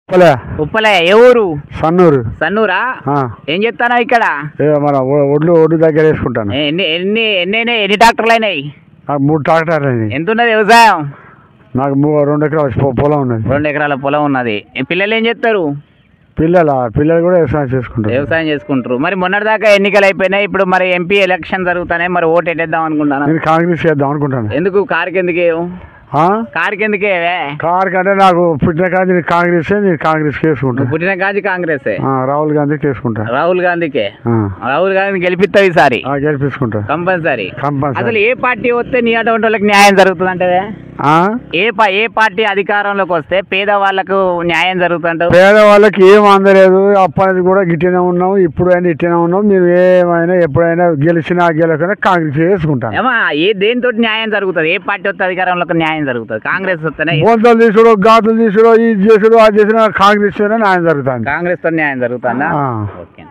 ఉప్పలే ఉప్పలే ఏ ఊరు? సన్నూరు. సన్నూరా? ఏం చెప్తానా ఇక్కడ? మన ఒడ్లు దగ్గర వేసుకుంటాను. ఎన్ని ట్రాక్టర్లు అయినాయి? నాకు 3 ట్రాక్టర్లు అయినాయి. ఎంత ఉన్నది వ్యవసాయం? నాకు 2 ఎకరాల పొలం ఉన్నది. 2 ఎకరాల పొలం ఉన్నది. పిల్లలు ఏం చేస్తారు? పిల్లలు కూడా వ్యవసాయం చేసుకుంటారు. మరి మొన్నటిదాకా ఎన్నికలు అయిపోయినాయి, ఇప్పుడు మరి ఎంపీ ఎలక్షన్ జరుగుతాయి, మరి ఓటు ఎట్టేద్దాం అనుకుంటాను. నేను కాంగ్రెస్ చేద్దాం అనుకుంటాను. ఎందుకు కారుకి ఎందుకే? కారు కంటే నాకు పుట్టిన కాంతి కాంగ్రెస్, నేను కాంగ్రెస్ వేసుకుంటాను. పుట్టిన కాంతి కాంగ్రెస్. రాహుల్ గాంధీకి వేసుకుంటా. రాహుల్ గాంధీకి గెలిపిస్తావు ఈసారి? గెలిపించుకుంటా కంపల్సరీ. అసలు ఏ పార్టీ వస్తే నీ అటువంటి వాళ్ళకి న్యాయం జరుగుతుంది అంటే? ఏ పార్టీ అధికారంలోకి వస్తే పేదవాళ్ళకు న్యాయం జరుగుతుంటావు? పేదవాళ్ళకి ఏం అందలేదు. అప్పటి కూడా గిట్టినే ఉన్నాం, ఇప్పుడైనా ఇట్టినే ఉన్నాం. మీరు ఏమైనా ఎప్పుడైనా గెలిచినా గెలకైనా కాంగ్రెస్ వేసుకుంటాం. దేనితో న్యాయం జరుగుతుంది? ఏ పార్టీ వస్తే అధికారంలోకి న్యాయం జరుగుతుంది? కాంగ్రెస్ వస్తేనే. బోంతలు తీసుడు, గాతులు తీసుడు, ఇది చేసుడు, అది చేసిన కాంగ్రెస్ న్యాయం జరుగుతుంది. కాంగ్రెస్ తో న్యాయం జరుగుతుందా? ఓకే.